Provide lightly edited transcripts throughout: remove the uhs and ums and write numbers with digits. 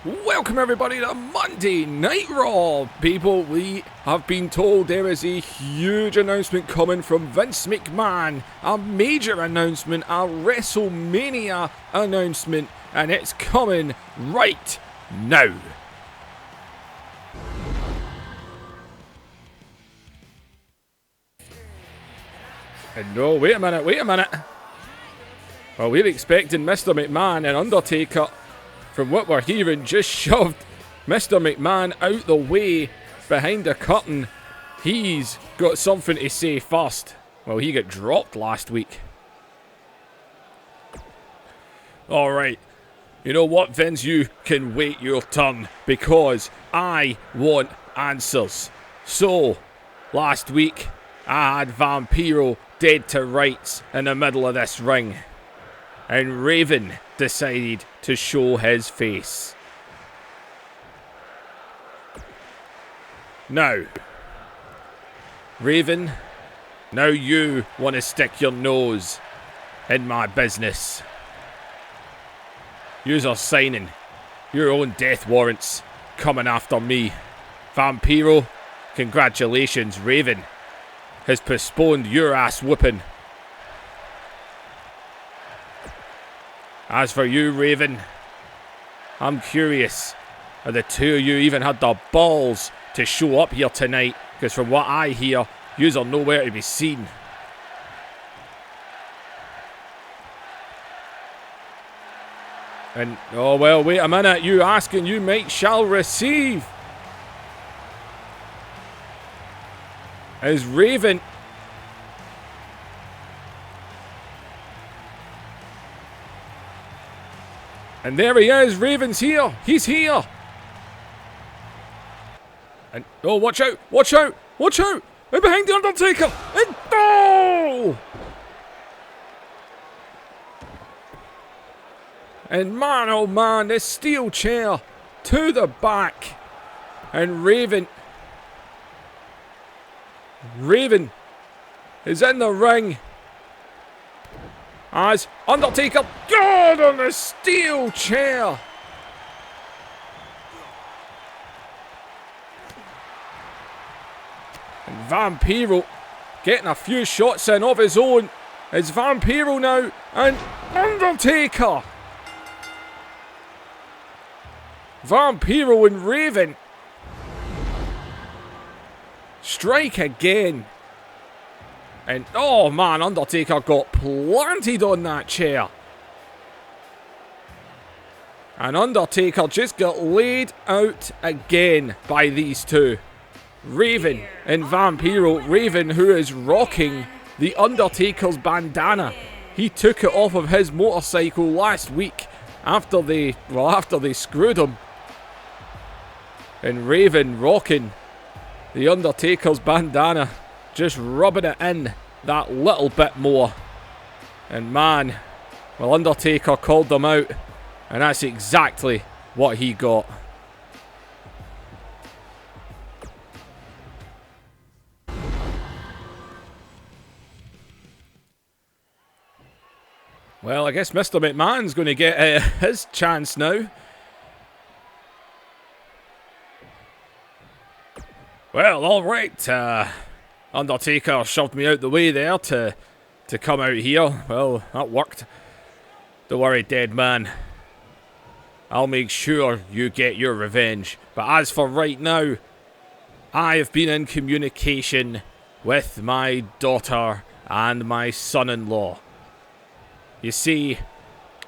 Welcome everybody to Monday Night Raw. People, we have been told there is a huge announcement coming from Vince McMahon. A major announcement, a Wrestlemania announcement, and it's coming right now. And no, wait a minute. Well, we're expecting Mr. McMahon and Undertaker. From what we're hearing, just shoved Mr. McMahon out the way behind the curtain. He's got something to say first. Well, he got dropped last week. Alright, you know what, Vince? You can wait your turn because I want answers. So, last week, I had Vampiro dead to rights in the middle of this ring. And Raven decided to show his face. Now, Raven, now you want to stick your nose in my business. Yous are signing your own death warrants coming after me. Vampiro, congratulations, Raven has postponed your ass whooping. As for you, Raven, I'm curious, have the two of you even had the balls to show up here tonight? Because from what I hear, yous are nowhere to be seen. And, oh well, wait a minute, you ask and you might shall receive. As Raven... And there he is, Raven's here, he's here. And, oh, watch out, and behind the Undertaker, and oh! And man, oh man, this steel chair to the back. And Raven is in the ring. As Undertaker, God, on the steel chair. And Vampiro getting a few shots in of his own. It's Vampiro now and Undertaker. Vampiro and Raven strike again. And, oh man, Undertaker got planted on that chair. And Undertaker just got laid out again by these two. Raven and Vampiro. Raven, who is rocking the Undertaker's bandana. He took it off of his motorcycle last week after they screwed him. And Raven rocking the Undertaker's bandana. Just rubbing it in that little bit more. And man, well, Undertaker called them out. And that's exactly what he got. Well, I guess Mr. McMahon's going to get his chance now. Well, alright. Undertaker shoved me out the way there to come out here. Well, that worked. Don't worry, dead man. I'll make sure you get your revenge. But as for right now, I have been in communication with my daughter and my son-in-law. You see,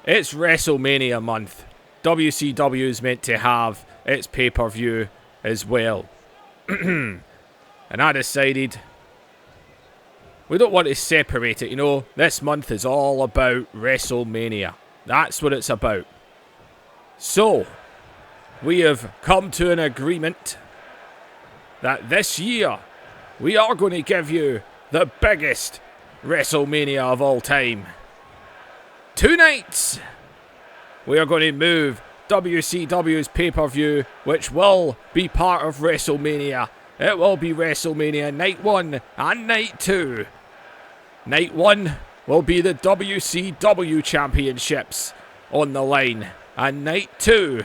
it's WrestleMania month. WCW is meant to have its pay-per-view as well. And I decided we don't want to separate it, you know. This month is all about WrestleMania. That's what it's about. So, we have come to an agreement that this year we are going to give you the biggest WrestleMania of all time. 2 nights! We are going to move WCW's pay-per-view, which will be part of WrestleMania. It will be WrestleMania Night 1 and Night 2. Night 1 will be the WCW Championships on the line. And Night 2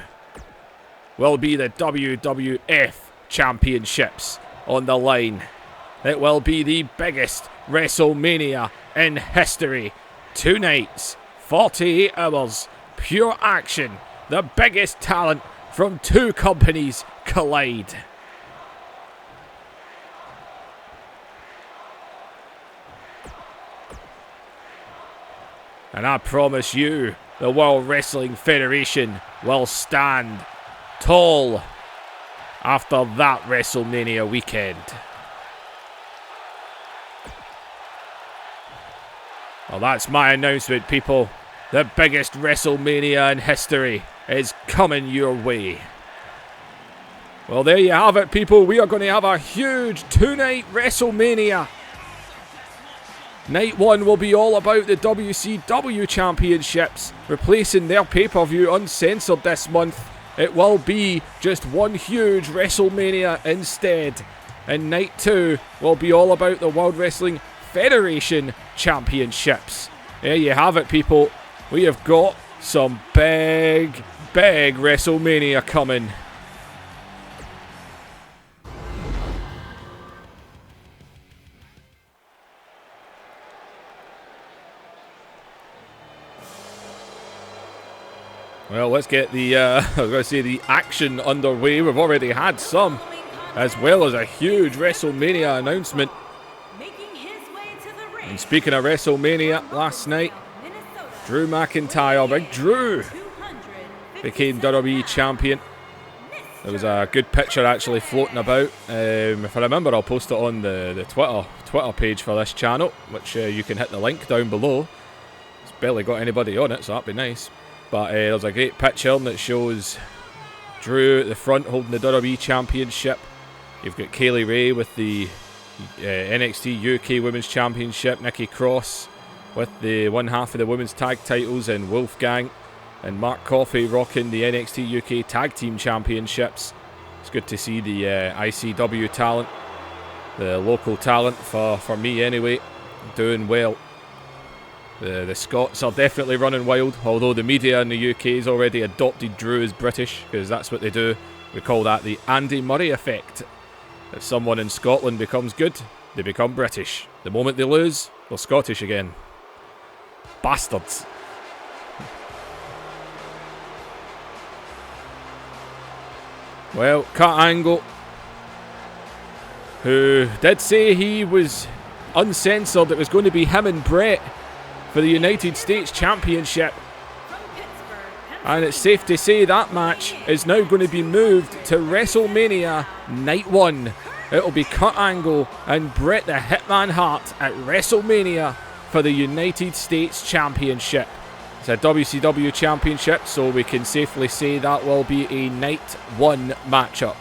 will be the WWF Championships on the line. It will be the biggest WrestleMania in history. 2 nights, 48 hours, pure action. The biggest talent from 2 companies collide. And I promise you, the World Wrestling Federation will stand tall after that WrestleMania weekend. Well, that's my announcement, people. The biggest WrestleMania in history is coming your way. Well, there you have it, people. We are going to have a huge 2-night WrestleMania. Night 1 will be all about the WCW Championships, replacing their pay-per-view uncensored this month. It will be just one huge WrestleMania instead. And Night 2 will be all about the World Wrestling Federation Championships. There you have it, people. We have got some big WrestleMania coming. Well, let's get the, the action underway. We've already had some, as well as a huge WrestleMania announcement. And speaking of WrestleMania, last night, Drew McIntyre, Big Drew, became WWE Champion. There was a good picture actually floating about. If I remember, I'll post it on the Twitter page for this channel, which you can hit the link down below. It's barely got anybody on it, so that'd be nice. But there's a great picture that shows Drew at the front holding the WWE Championship. You've got Kaylee Ray with the NXT UK Women's Championship, Nikki Cross with the one half of the Women's Tag Titles, and Wolfgang and Mark Coffey rocking the NXT UK Tag Team Championships. It's good to see the ICW talent, the local talent for me anyway, doing well. The Scots are definitely running wild, although the media in the UK has already adopted Drew as British, because that's what they do. We call that the Andy Murray effect. If someone in Scotland becomes good, they become British. The moment they lose, they're Scottish again. Bastards. Well, Kurt Angle, who did say he was uncensored, it was going to be him and Brett for the United States Championship. And it's safe to say that match is now going to be moved to WrestleMania Night 1. It'll be Kurt Angle and Bret the Hitman Hart at WrestleMania for the United States Championship. It's a WCW Championship, so we can safely say that will be a Night 1 matchup.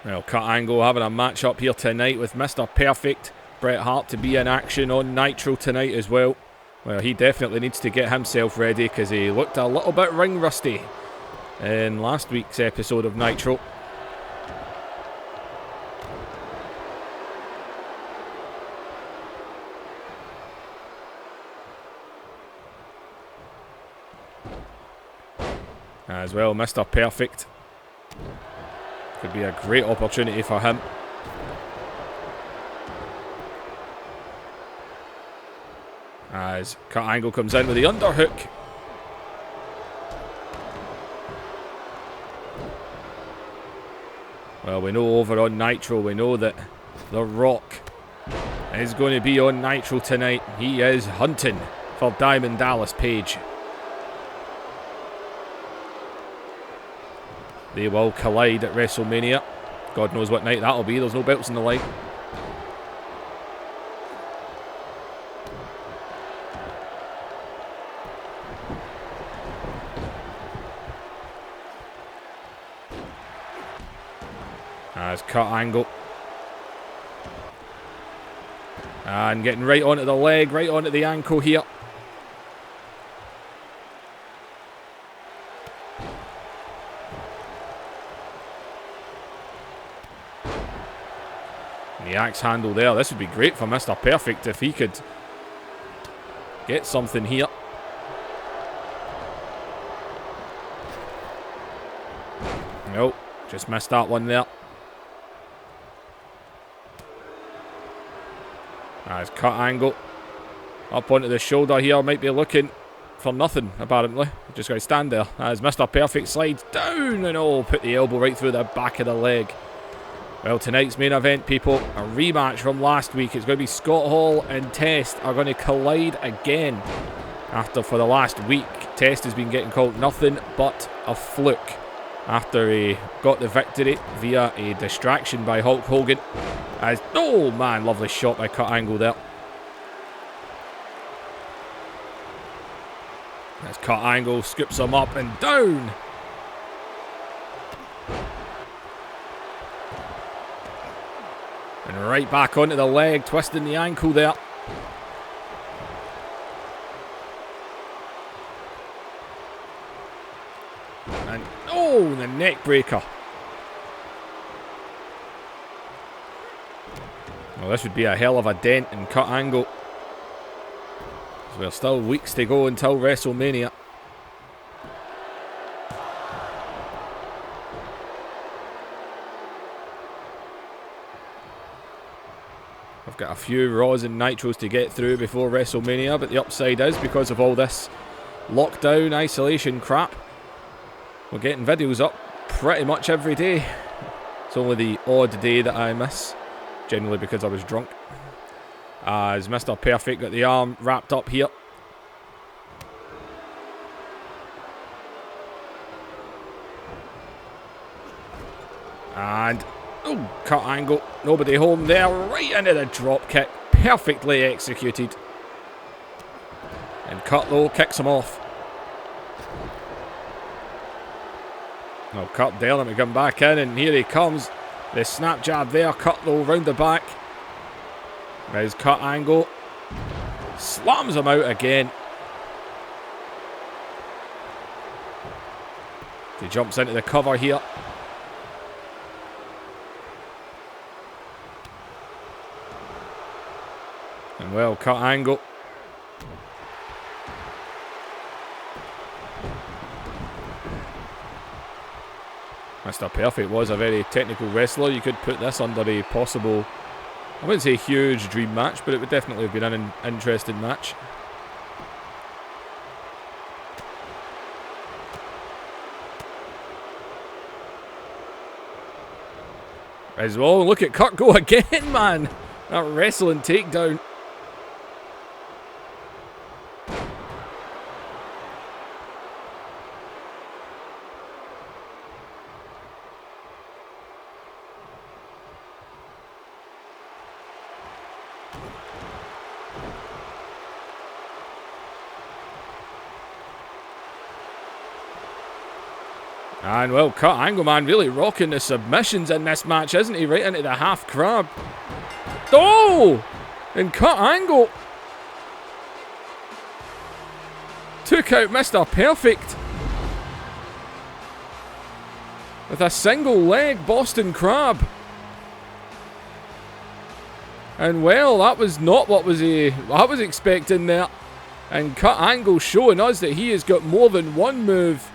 Well, Kurt Angle having a match up here tonight with Mr. Perfect, Bret Hart, to be in action on Nitro tonight as well. Well, he definitely needs to get himself ready, because he looked a little bit ring rusty in last week's episode of Nitro. As well, Mr. Perfect. Could be a great opportunity for him. As Kurt Angle comes in with the underhook. Well, we know over on Nitro, we know that The Rock is going to be on Nitro tonight. He is hunting for Diamond Dallas Page. They will collide at WrestleMania. God knows what night that'll be. There's no belts in the line. As Kurt Angle. And getting right onto the leg, right onto the ankle here. The axe handle there. This would be great for Mr. Perfect if he could get something here. Nope, just missed that one there. Nice cut angle. Up onto the shoulder here. Might be looking for nothing, apparently. Just got to stand there. As Mr. Perfect slides down and put the elbow right through the back of the leg. Well, tonight's main event, people, a rematch from last week. It's going to be Scott Hall and Test are going to collide again. After, for the last week, Test has been getting called nothing but a fluke. After he got the victory via a distraction by Hulk Hogan. As, oh man, lovely shot by Cut Angle there. As Cut Angle scoops him up and down. And right back onto the leg, twisting the ankle there. And, oh, the neck breaker. Well, this would be a hell of a dent in Cut Angle. So there's still weeks to go until WrestleMania. I've got a few Raws and Nitros to get through before WrestleMania, but the upside is, because of all this lockdown, isolation crap, we're getting videos up pretty much every day. It's only the odd day that I miss, generally because I was drunk. As Mr. Perfect got the arm wrapped up here. And, oh, Cut Angle. Nobody home there. Right into the drop kick. Perfectly executed. And Cut, though, kicks him off. No, Cut daring him to come back in, and here he comes. The snap jab there. Cut, though, round the back. There's Cut Angle. Slams him out again. He jumps into the cover here. And well, Cut Angle. Mr. Perfect was a very technical wrestler. You could put this under a possible, I wouldn't say huge dream match, but it would definitely have been an interesting match. As well, look at Cut go again, man. That wrestling takedown. And well, Cut Angle, man, really rocking the submissions in this match, isn't he? Right into the half crab. Oh! And Cut Angle took out Mr. Perfect with a single leg Boston Crab. And well, that was not what I was expecting there. And Cut Angle showing us that he has got more than one move.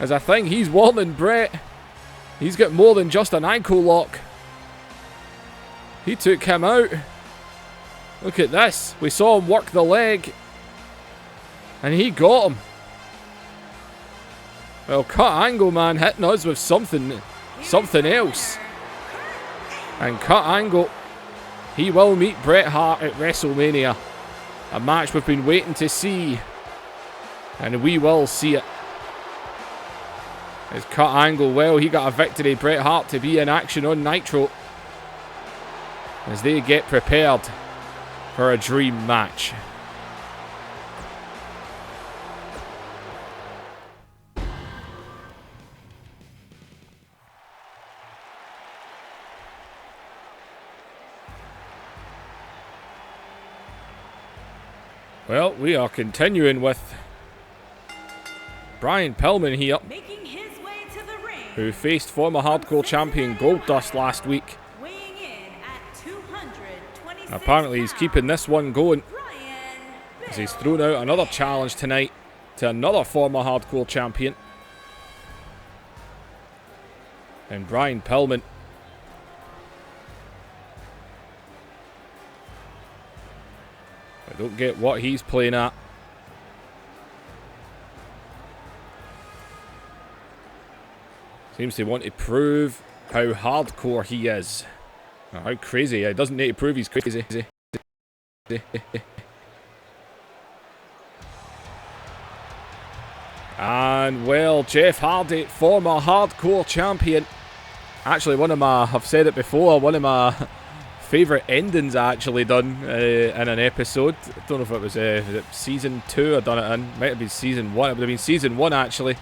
As I think he's warning Brett. He's got more than just an ankle lock. He took him out. Look at this. We saw him work the leg. And he got him. Well, Cut Angle, man, hitting us with something else. And Cut Angle, he will meet Bret Hart at WrestleMania. A match we've been waiting to see. And we will see it. As Cut Angle, well, he got a victory. Bret Hart to be in action on Nitro. As they get prepared for a dream match. Well, we are continuing with Brian Pillman here, who faced former Hardcore Champion Goldust last week. Apparently he's keeping this one going, as he's thrown out another challenge tonight to another former hardcore champion. And Brian Pillman. I don't get what he's playing at. Seems to want to prove how hardcore he is. Or how crazy. He doesn't need to prove he's crazy. And well, Jeff Hardy, former hardcore champion. Actually, I've said it before, one of my favourite endings I actually done in an episode. I don't know if it was season 2 I done it in. Might have been season 1. It would have been season 1 actually.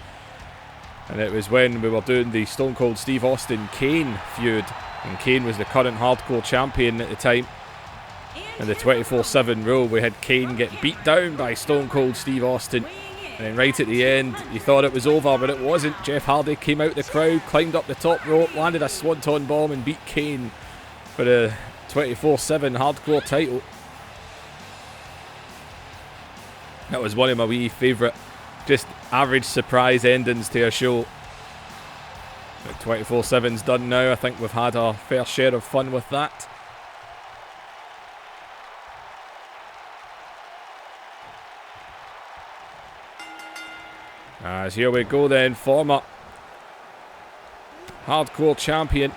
And it was when we were doing the Stone Cold Steve Austin Kane feud. And Kane was the current hardcore champion at the time. In the 24/7 rule, we had Kane get beat down by Stone Cold Steve Austin. And then right at the end, you thought it was over, but it wasn't. Jeff Hardy came out the crowd, climbed up the top rope, landed a swanton bomb and beat Kane for the 24/7 hardcore title. That was one of my wee favourite, just average surprise endings to a show. But 24/7's done now. I think we've had our fair share of fun with that. As here we go then, former hardcore champion.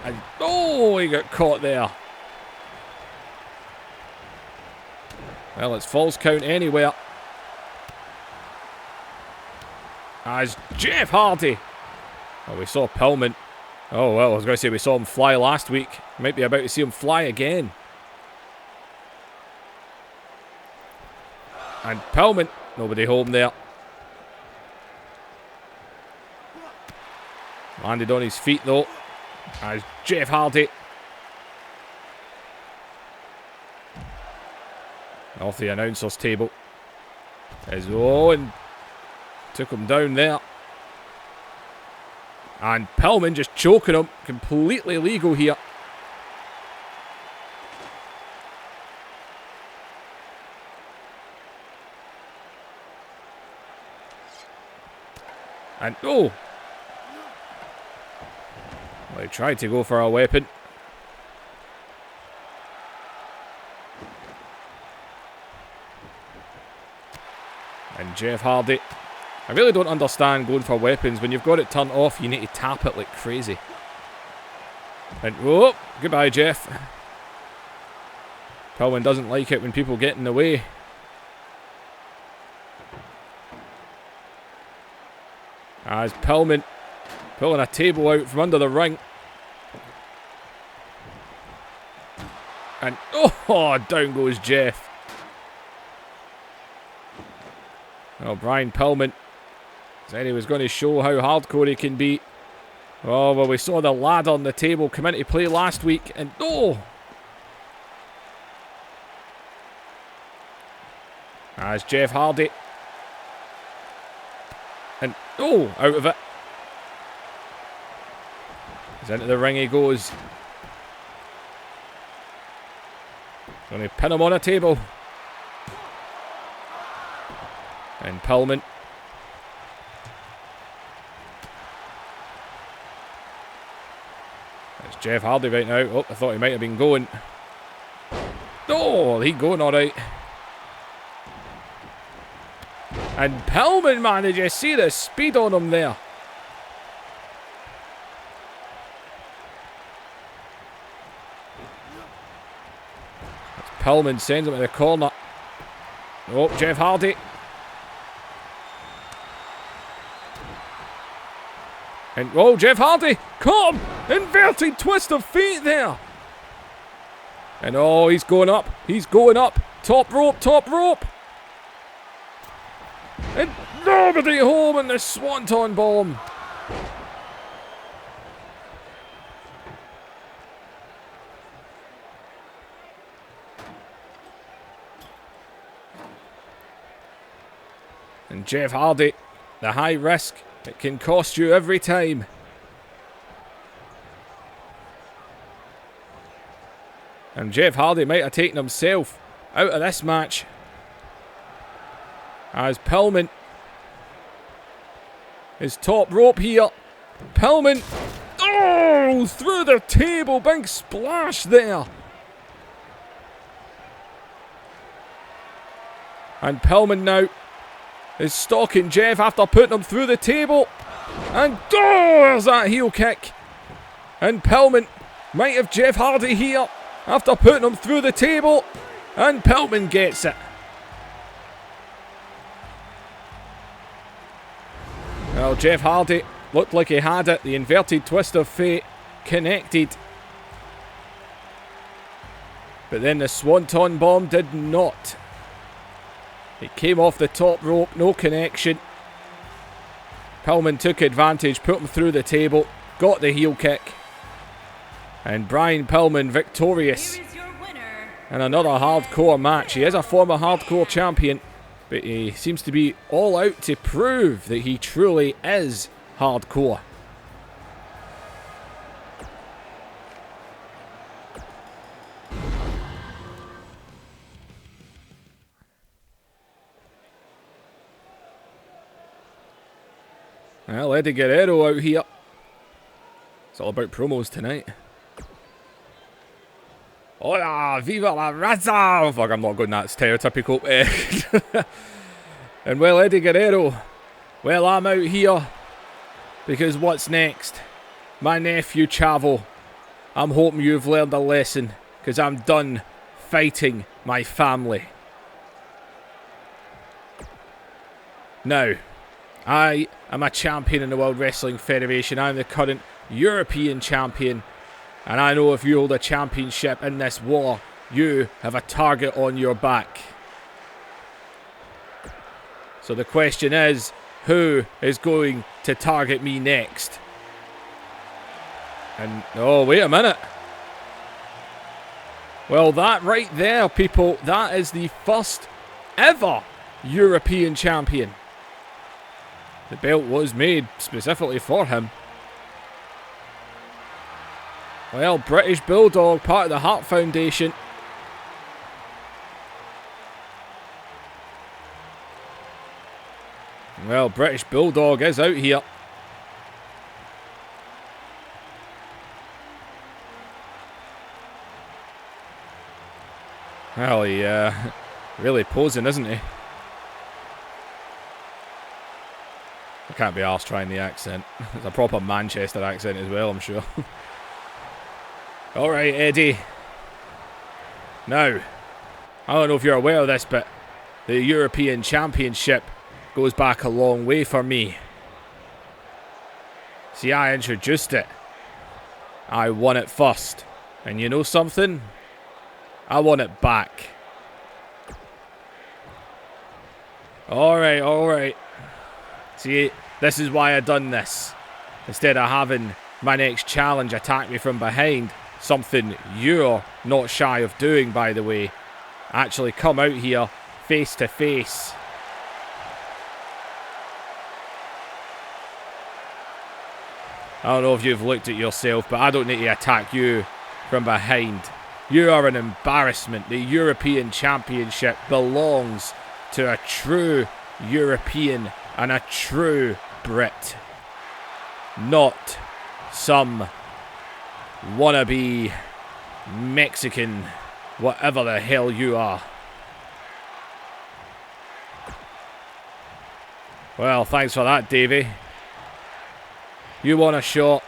And oh, he got caught there. Well, it's false count anywhere. As Jeff Hardy. Oh, we saw Pillman. Oh, well, I was going to say we saw him fly last week. Might be about to see him fly again. And Pillman. Nobody home there. Landed on his feet though. As Jeff Hardy. Off the announcer's table. As Owen took him down there. And Pillman just choking him. Completely legal here. And oh! Well, he tried to go for a weapon. And Jeff Hardy. I really don't understand going for weapons. When you've got it turned off, you need to tap it like crazy. And oh! Goodbye, Jeff. Pillman doesn't like it when people get in the way. As Pillman pulling a table out from under the ring. And oh, down goes Jeff. Oh, Brian Pillman said he was going to show how hardcore he can be. Oh, well, we saw the ladder on the table come into play last week. And oh! As Jeff Hardy. And oh, out of it. He's into the ring he goes. Going to pin him on a table. And Pillman. It's Jeff Hardy right now. Oh, I thought he might have been going. Oh, he's going alright. And Pillman, man, did you see the speed on him there? Pillman sends him to the corner. Oh, Jeff Hardy. And oh, Jeff Hardy caught him. Inverted twist of fate there. And oh, he's going up. He's going up. Top rope, top rope. And nobody home in the swanton bomb. And Jeff Hardy, the high risk, it can cost you every time. And Jeff Hardy might have taken himself out of this match. As Pillman is top rope here. Pillman. Oh, through the table. Big splash there. And Pillman now is stalking Jeff after putting him through the table. And there's that heel kick. And Pillman might have Jeff Hardy here after putting him through the table. And Pillman gets it. Well, Jeff Hardy looked like he had it. The inverted twist of fate connected. But then the Swanton bomb did not. It came off the top rope, no connection. Pillman took advantage, put him through the table, got the heel kick. And Brian Pillman victorious in another hardcore match. He is a former hardcore champion, but he seems to be all out to prove that he truly is hardcore. Well, Eddie Guerrero out here. It's all about promos tonight. Hola, viva la raza! Oh, fuck, I'm not going that stereotypical. And well, Eddie Guerrero, well, I'm out here because what's next? My nephew Chavo. I'm hoping you've learned a lesson because I'm done fighting my family. Now, I am a champion in the World Wrestling Federation. I'm the current European champion. And I know if you hold a championship in this war, you have a target on your back. So the question is, who is going to target me next? And, oh, wait a minute. Well, that right there, people, that is the first ever European champion. The belt was made specifically for him. Well, British Bulldog, part of the Hart Foundation. Well, British Bulldog is out here. Well, he really posing, isn't he? I can't be arsed trying the accent. It's a proper Manchester accent as well, I'm sure. Alright, Eddie. Now, I don't know if you're aware of this, but the European Championship goes back a long way for me. See, I introduced it. I won it first. And you know something? I want it back. Alright, alright. See, this is why I done this. Instead of having my next challenge attack me from behind, something you're not shy of doing, by the way. Actually come out here face to face. I don't know if you've looked at yourself, but I don't need to attack you from behind. You are an embarrassment. The European Championship belongs to a true European and a true Brit. Not some wannabe Mexican, whatever the hell you are. Well, thanks for that, Davey. You want a shot?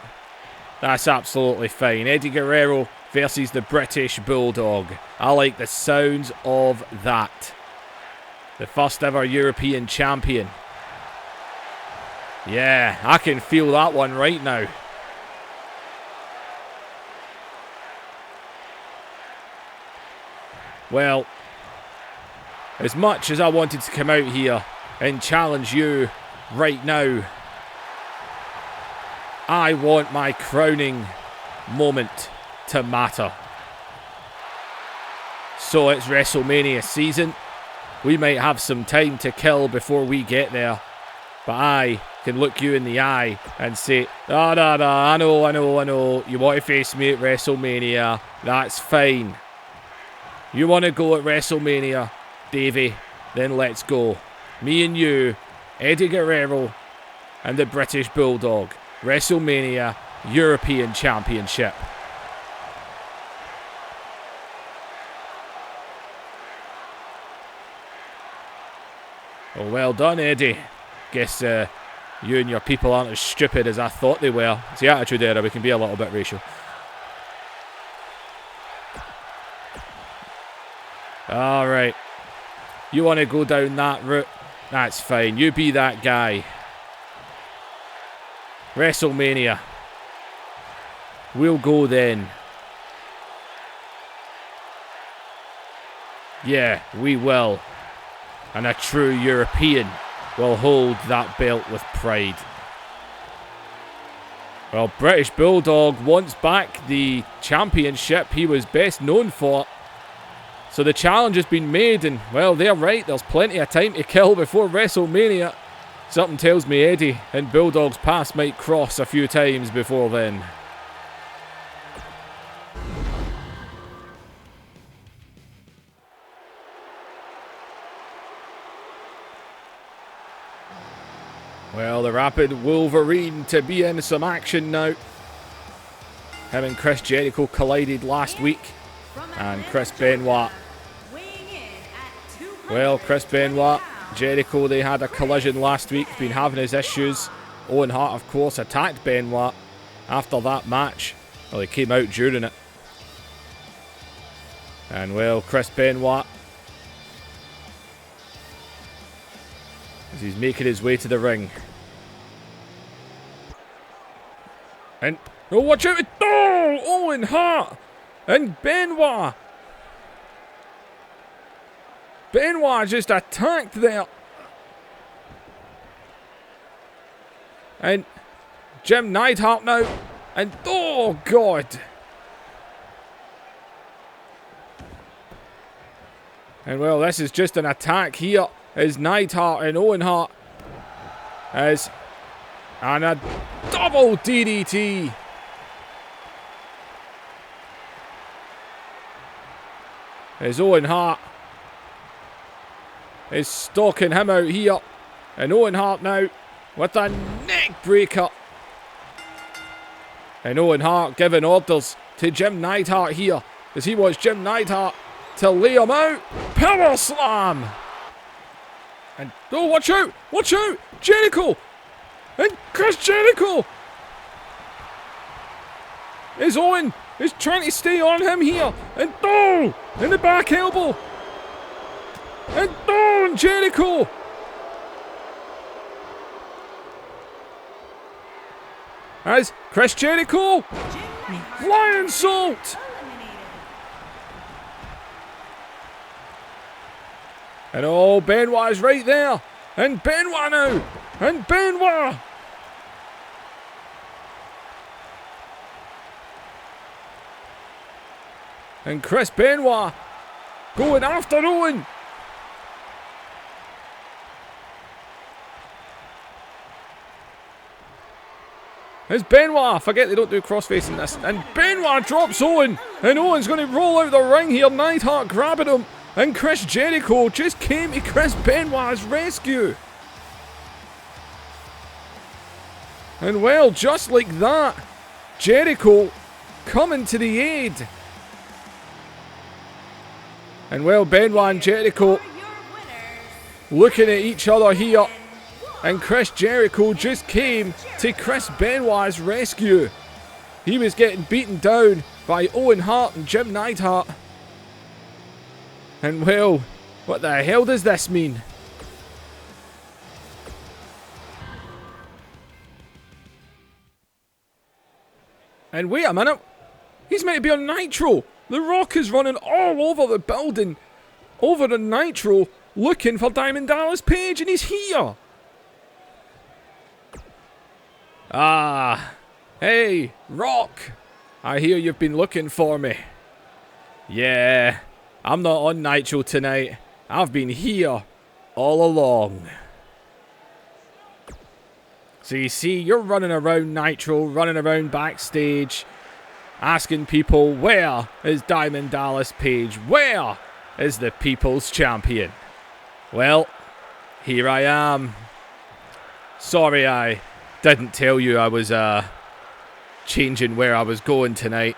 That's absolutely fine. Eddie Guerrero versus the British Bulldog. I like the sounds of that. The first ever European champion. Yeah, I can feel that one right now. Well, as much as I wanted to come out here and challenge you right now, I want my crowning moment to matter. So it's WrestleMania season. We might have some time to kill before we get there. But I can look you in the eye and say, I know. You want to face me at WrestleMania. That's fine. You want to go at WrestleMania, Davey? Then let's go. Me and you, Eddie Guerrero, and the British Bulldog. WrestleMania European Championship. Oh, well done, Eddie. Guess you and your people aren't as stupid as I thought they were. It's the Attitude Era. We can be a little bit racial. Alright. You want to go down that route? That's fine. You be that guy. WrestleMania. We'll go then. Yeah, we will. And a true European will hold that belt with pride. Well, British Bulldog wants back the championship he was best known for. So the challenge has been made, and, well, they're right. There's plenty of time to kill before WrestleMania. Something tells me Eddie and Bulldog's paths might cross a few times before then. Well, the Rapid Wolverine to be in some action now. Him and Chris Jericho collided last week. And Chris Benoit. Well, Chris Benoit, Jericho, they had a collision last week. Been having his issues. Owen Hart, of course, attacked Benoit after that match. Well, he came out during it. And, well, Chris Benoit, as he's making his way to the ring. And, oh, watch out! Oh, Owen Hart! And Benoit! Benoit just attacked there. And Jim Neidhart now. And, oh, God! And, well, this is just an attack here. As Neidhart and Owen Hart. And a double DDT. As Owen Hart is stalking him out here. And Owen Hart now with a neck breaker. And Owen Hart giving orders to Jim Neidhart here as he wants Jim Neidhart to lay him out. Power slam. And, oh, watch out! Watch out! Jericho! And Chris Jericho! Is Owen is trying to stay on him here. And, oh! In the back elbow! And, oh! And Jericho! As Chris Jericho! Flying salt! And, oh, Benoit is right there. And Benoit now. And Benoit. And Chris Benoit going after Owen. It's Benoit. Forget they don't do crossface in this. And Benoit drops Owen. And Owen's going to roll out the ring here. Neidhart grabbing him. And Chris Jericho just came to Chris Benoit's rescue. And, well, just like that, Jericho coming to the aid. And, well, Benoit and Jericho looking at each other here. And Chris Jericho just came to Chris Benoit's rescue. He was getting beaten down by Owen Hart and Jim Neidhart. And, well, what the hell does this mean? And wait a minute. He's meant to be on Nitro. The Rock is running all over the building. Over on Nitro. Looking for Diamond Dallas Page. And he's here. Ah. Hey, Rock. I hear you've been looking for me. Yeah. I'm not on Nitro tonight. I've been here all along. So you see, you're running around Nitro, running around backstage. asking people, where is Diamond Dallas Page? Where is the People's Champion? Well, here I am. Sorry I didn't tell you I was changing where I was going tonight.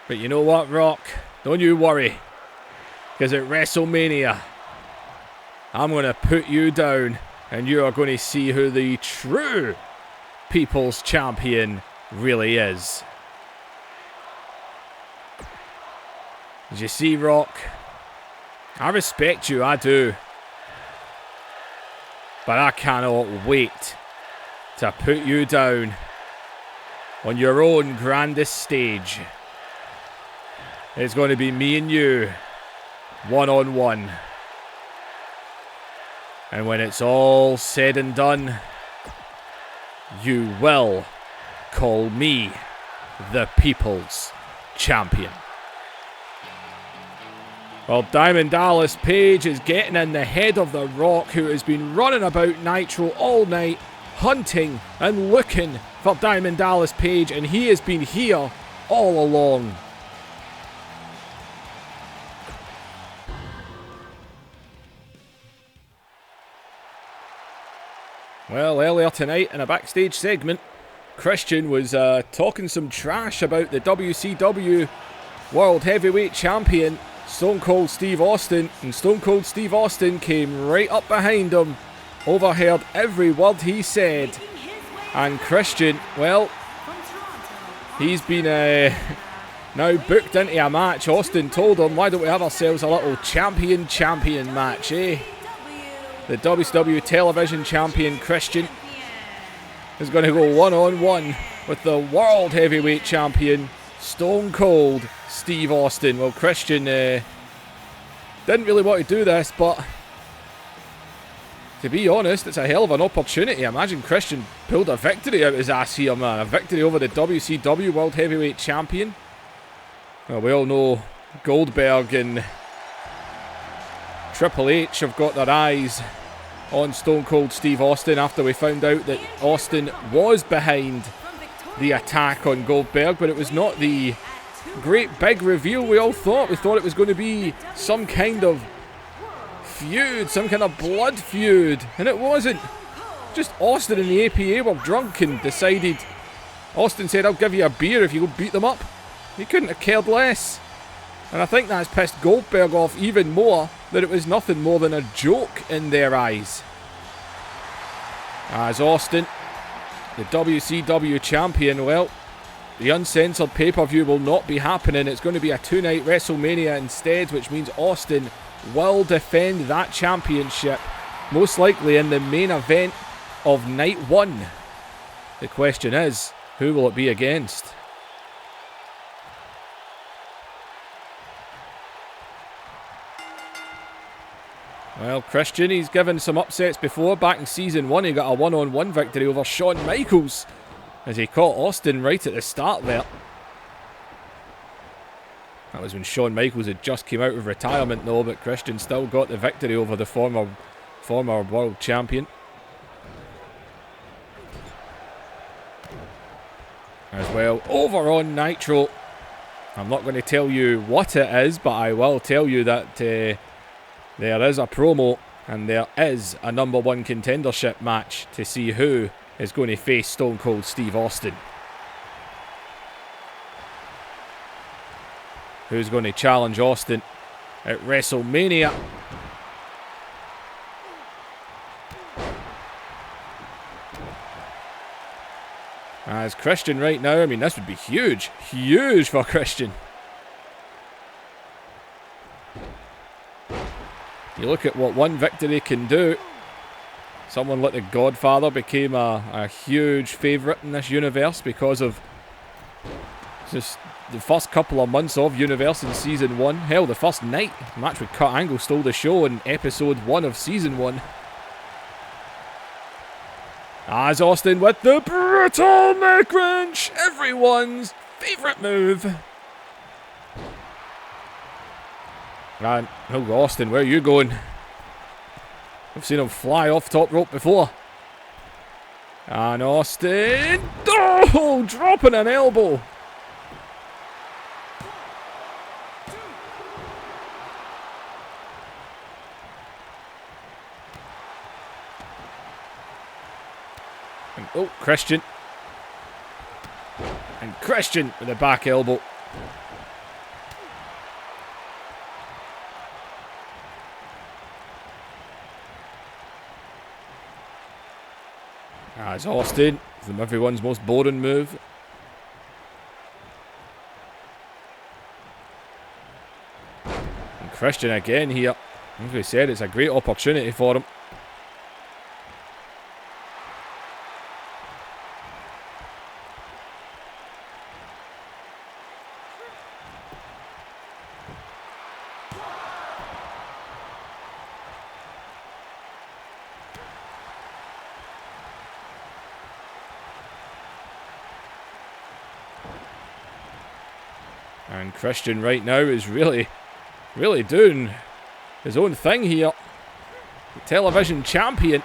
But you know what, Rock? Don't you worry. Because at WrestleMania, I'm going to put you down and you are going to see who the true People's Champion really is. As you see, Rock, I respect you, I do. But I cannot wait to put you down on your own grandest stage. It's going to be me and you, one-on-one. And when it's all said and done, you will call me the People's Champion. Well, Diamond Dallas Page is getting in the head of The Rock, who has been running about Nitro all night, hunting and looking for Diamond Dallas Page, and he has been here all along. Well, earlier tonight in a backstage segment, Christian was talking some trash about the WCW World Heavyweight Champion, Stone Cold Steve Austin, and Stone Cold Steve Austin came right up behind him, overheard every word he said, and Christian, well, he's been now booked into a match. Austin told him, why don't we have ourselves a little champion match, eh? The WCW Television Champion Christian is going to go one-on-one with the World Heavyweight Champion Stone Cold Steve Austin. Well, Christian didn't really want to do this, but to be honest, it's a hell of an opportunity. Imagine Christian pulled a victory out his ass here, man. A victory over the WCW World Heavyweight Champion. Well, we all know Goldberg and Triple H have got their eyes on Stone Cold Steve Austin after we found out that Austin was behind the attack on Goldberg, but it was not the great big reveal we all thought. We thought it was going to be some kind of feud, some kind of blood feud, and it wasn't. Just Austin and the APA were drunk and decided. Austin said, I'll give you a beer if you go beat them up. He couldn't have cared less. And I think that's pissed Goldberg off even more, that it was nothing more than a joke in their eyes. As Austin, the WCW champion, well, the uncensored pay-per-view will not be happening. It's going to be a 2-night WrestleMania instead, which means Austin will defend that championship, most likely in the main event of night 1. The question is, who will it be against? Well, Christian, he's given some upsets before. Back in Season 1, he got a one-on-one victory over Shawn Michaels as he caught Austin right at the start there. That was when Shawn Michaels had just came out of retirement, though, but Christian still got the victory over the former world champion. As well, over on Nitro, I'm not going to tell you what it is, but I will tell you that there is a promo and there is a number 1 contendership match to see who is going to face Stone Cold Steve Austin. Who's going to challenge Austin at WrestleMania? As Christian right now, I mean, this would be huge. Huge for Christian. You look at what one victory can do. Someone like the Godfather became a huge favourite in this universe because of just the first couple of months of Universe in Season 1. Hell, the first night. Match with Kurt Angle stole the show in Episode 1 of Season 1. As Austin with the brutal neck wrench. Everyone's favourite move. And, oh, Austin, where are you going? I've seen him fly off top rope before. And Austin... Oh! Oh, dropping an elbow. And, oh, Christian. And Christian with a back elbow. As Austin, from everyone's most boring move. And Christian again here. As we said, it's a great opportunity for him. And Christian right now is really doing his own thing here. The television champion.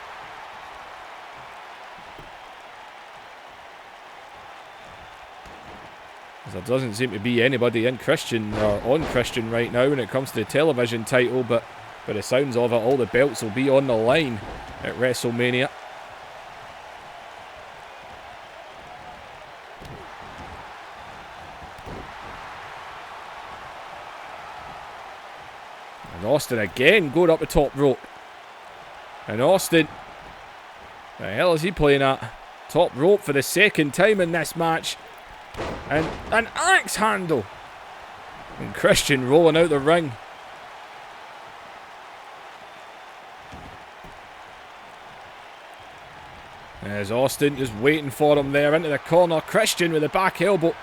As there doesn't seem to be anybody in Christian or on Christian right now when it comes to the television title, but by the sounds of it, all the belts will be on the line at WrestleMania. And Austin again going up the top rope. And Austin, the hell is he playing at? Top rope for the second time in this match. And an axe handle. And Christian rolling out the ring. There's Austin just waiting for him there into the corner. Christian with the back elbow.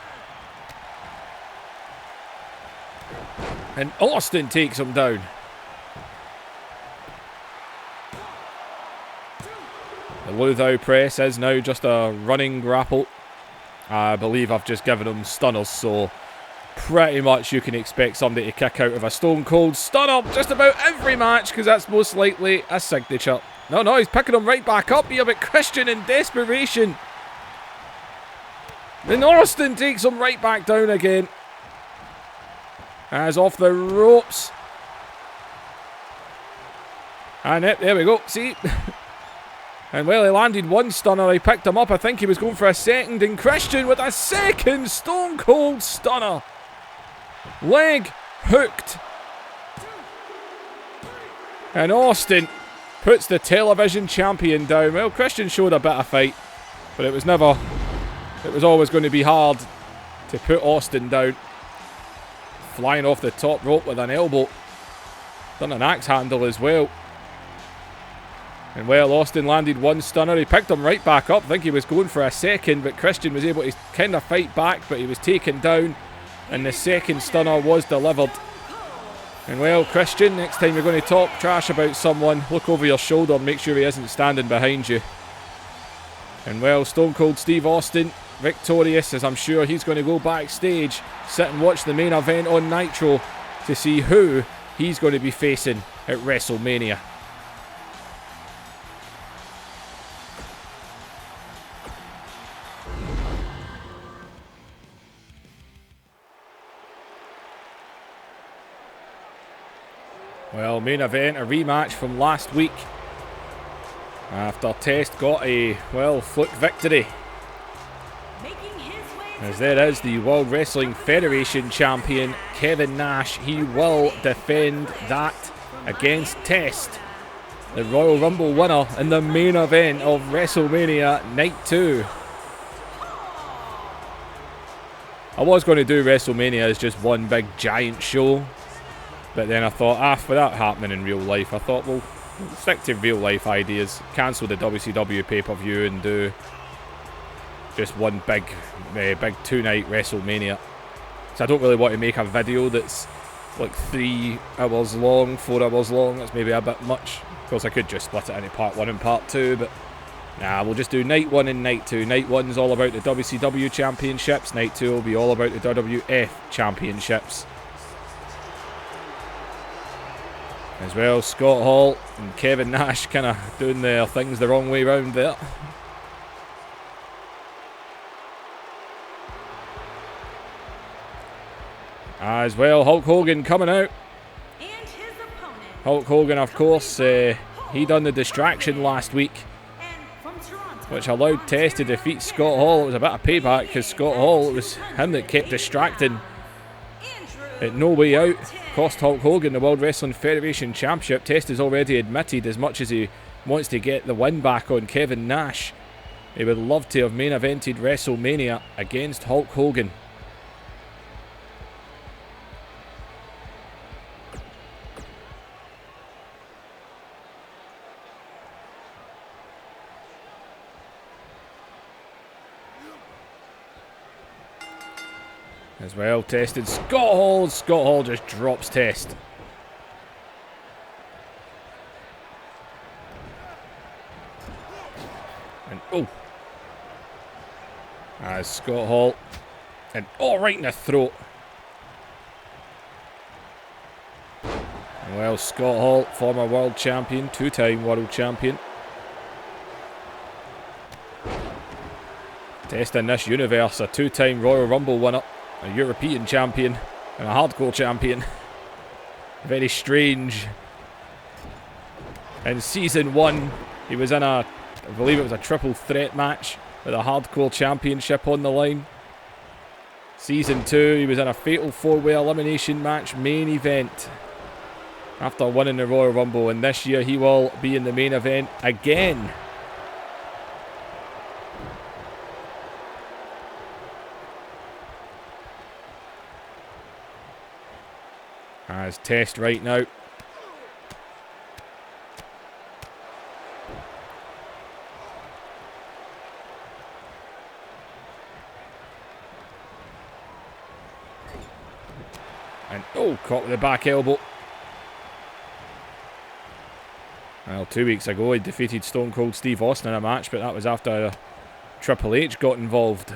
And Austin takes him down. The Luthau press is now just a running grapple. I believe I've just given him stunners, so pretty much you can expect somebody to kick out of a Stone Cold Stunner just about every match, because that's most likely a signature. No, he's picking him right back up here, but Christian in desperation. Then Austin takes him right back down again. As off the ropes. And there we go, see? And well, he landed one stunner, he picked him up, I think he was going for a second, and Christian with a second Stone Cold Stunner. Leg hooked. And Austin puts the television champion down. Well, Christian showed a bit of fight, but it was always going to be hard to put Austin down. Flying off the top rope with an elbow. Done an axe handle as well. And well, Austin landed one stunner. He picked him right back up. I think he was going for a second, but Christian was able to kind of fight back, but he was taken down. And the second stunner was delivered. And well, Christian, next time you're going to talk trash about someone, look over your shoulder and make sure he isn't standing behind you. And well, Stone Cold Steve Austin, victorious, as I'm sure he's going to go backstage, sit and watch the main event on Nitro to see who he's going to be facing at WrestleMania. Well, main event, a rematch from last week. After Test got a, well, fluke victory. As there is the World Wrestling Federation champion, Kevin Nash. He will defend that against Test, the Royal Rumble winner in the main event of WrestleMania Night 2. I was going to do WrestleMania as just one big giant show, but then I thought, for that happening in real life, I thought, well, stick to real life ideas. Cancel the WCW pay-per-view and do just one big 2-night WrestleMania. So I don't really want to make a video that's like 3 hours long, 4 hours long. That's maybe a bit much. Of course, I could just split it into part 1 and part 2, but nah, we'll just do night 1 and night 2. Night 1's all about the WCW championships. Night 2 will be all about the WWF championships. As well, Scott Hall and Kevin Nash kind of doing their things the wrong way round there. As well, Hulk Hogan coming out. And his opponent. Hulk Hogan, of course, he done the distraction last week, And from Toronto, which allowed Test to defeat Scott Hall. It was a bit of payback because Scott Hall, it was him that kept distracting. At No Way Out, cost Hulk Hogan the World Wrestling Federation Championship. Test has already admitted, as much as he wants to get the win back on Kevin Nash, he would love to have main evented WrestleMania against Hulk Hogan. As well, tested Scott Hall. Scott Hall just drops Test. And oh. As Scott Hall. And oh, right in the throat. Well, Scott Hall, former world champion, two-time world champion. Test in this universe, a two-time Royal Rumble winner, a European champion, and a hardcore champion. Very strange. In season 1, he was in I believe it was a triple threat match with a hardcore championship on the line. Season 2, he was in a fatal 4-way elimination match main event after winning the Royal Rumble, and this year he will be in the main event again. As Test right now. And oh, caught with the back elbow. Well, 2 weeks ago he defeated Stone Cold Steve Austin in a match, but that was after Triple H got involved.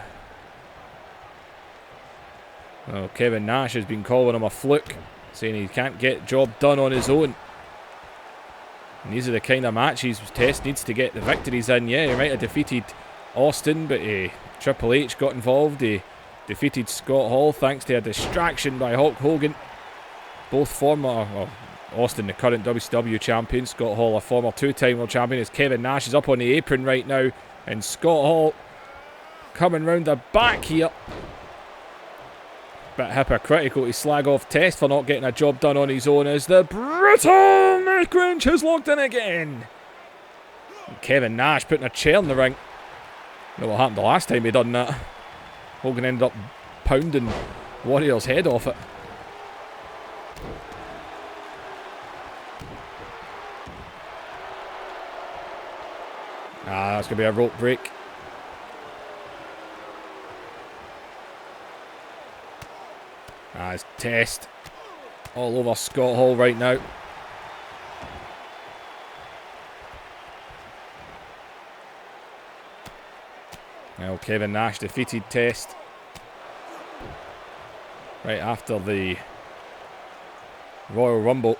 Well, Kevin Nash has been calling him a fluke, saying he can't get the job done on his own. And these are the kind of matches Test needs to get the victories in. Yeah, he might have defeated Austin, but Triple H got involved. He defeated Scott Hall thanks to a distraction by Hulk Hogan. Both former, well, Austin the current WCW champion, Scott Hall a former two-time world champion, as Kevin Nash is up on the apron right now. And Scott Hall coming round the back here. Bit hypocritical to slag off Test for not getting a job done on his own, as the brutal neck wrench is locked in again. And Kevin Nash putting a chair in the ring. You know what happened the last time he done that? Hogan ended up pounding Warrior's head off it. That's going to be a rope break. It's Test all over Scott Hall right now. Well, Kevin Nash defeated Test right after the Royal Rumble.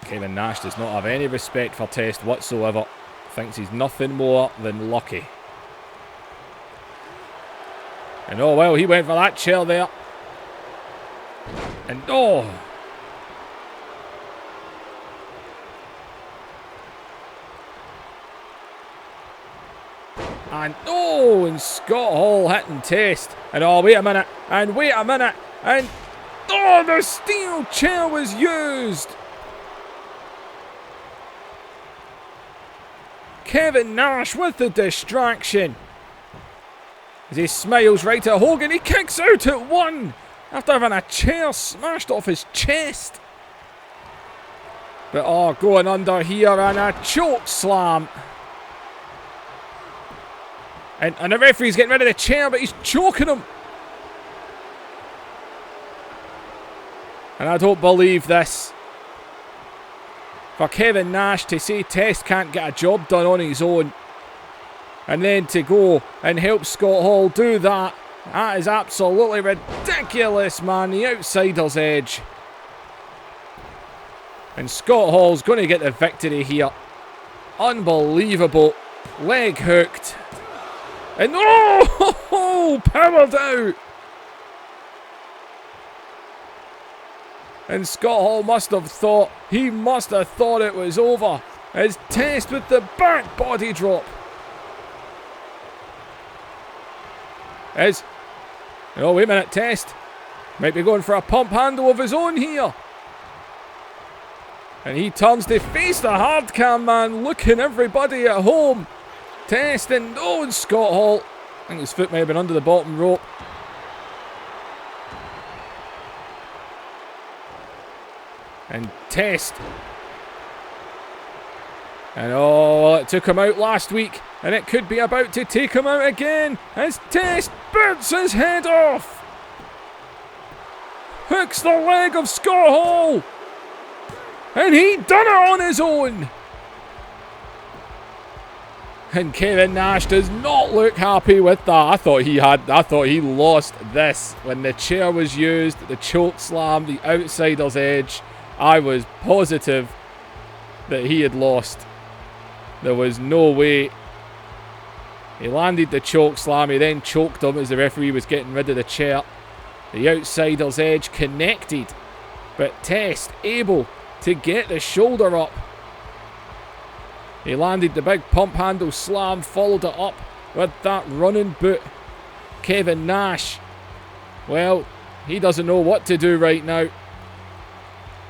Kevin Nash does not have any respect for Test whatsoever. Thinks he's nothing more than lucky. And oh well, he went for that chair there. And oh! And oh! And Scott Hall hitting Test. And oh, wait a minute. And wait a minute. And oh, the steel chair was used. Kevin Nash with the distraction. As he smiles right at Hogan, he kicks out at 1 after having a chair smashed off his chest. But oh, going under here and a choke slam. And the referee's getting rid of the chair, but he's choking him. And I don't believe this. For Kevin Nash to say Test can't get a job done on his own, and then to go and help Scott Hall do that, that is absolutely ridiculous, man. The outsider's edge. And Scott Hall's going to get the victory here. Unbelievable. Leg hooked. And oh, powered out. And Scott Hall must have thought it was over. As Test with the back body drop. Oh, wait a minute, Test might be going for a pump handle of his own here. And he turns to face the hard cam man, looking everybody at home. Test and Scott Hall. I think his foot may have been under the bottom rope. And Test. And it took him out last week. And it could be about to take him out again. As Test burns his head off. Hooks the leg of Scott Hall. And he done it on his own. And Kevin Nash does not look happy with that. I thought he lost this when the chair was used, the choke slam, the outsider's edge. I was positive that he had lost. There was no way. He landed the choke slam. He then choked him as the referee was getting rid of the chair. The outsider's edge connected, but Test able to get the shoulder up. He landed the big pump handle slam, followed it up with that running boot. Kevin Nash, well, he doesn't know what to do right now,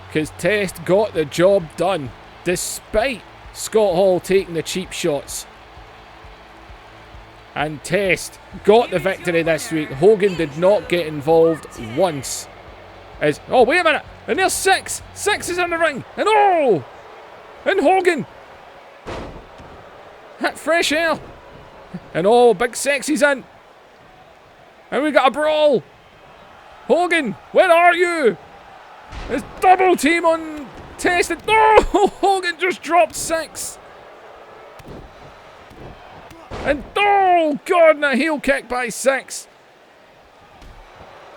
because Test got the job done despite Scott Hall taking the cheap shots. And Test got the victory this week. Hogan did not get involved once. Wait a minute, and there's Six. Six is in the ring, and and Hogan. That fresh air. And Big Sexy's in. And we got a brawl. Hogan, where are you? There's double team on Test. And Hogan just dropped Six. And God, and a heel kick by Six.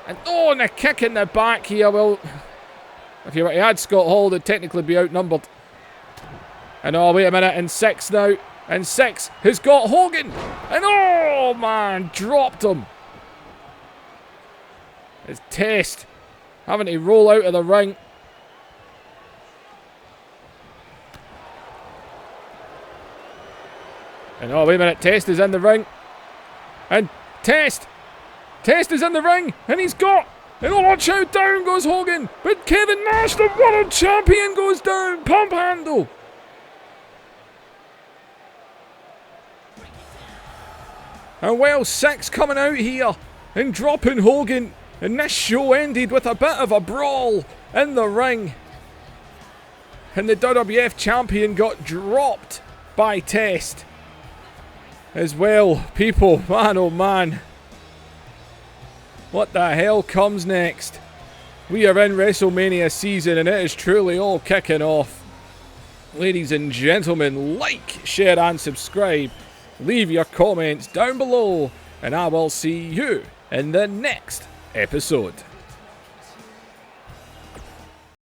And and a kick in the back here. Well, if you had Scott Hall, they'd technically be outnumbered. And wait a minute, and Six now. And Six has got Hogan. And man, dropped him. It's Test having to roll out of the ring. And wait a minute, Test is in the ring. And Test is in the ring. And he's got. And watch out, down goes Hogan. But Kevin Nash, the world champion, goes down. Pump handle. And Six coming out here and dropping Hogan. And this show ended with a bit of a brawl in the ring. And the WWF champion got dropped by Test. As well, people, man oh man. What the hell comes next? We are in WrestleMania season and it is truly all kicking off. Ladies and gentlemen, like, share and subscribe. Leave your comments down below and I will see you in the next episode.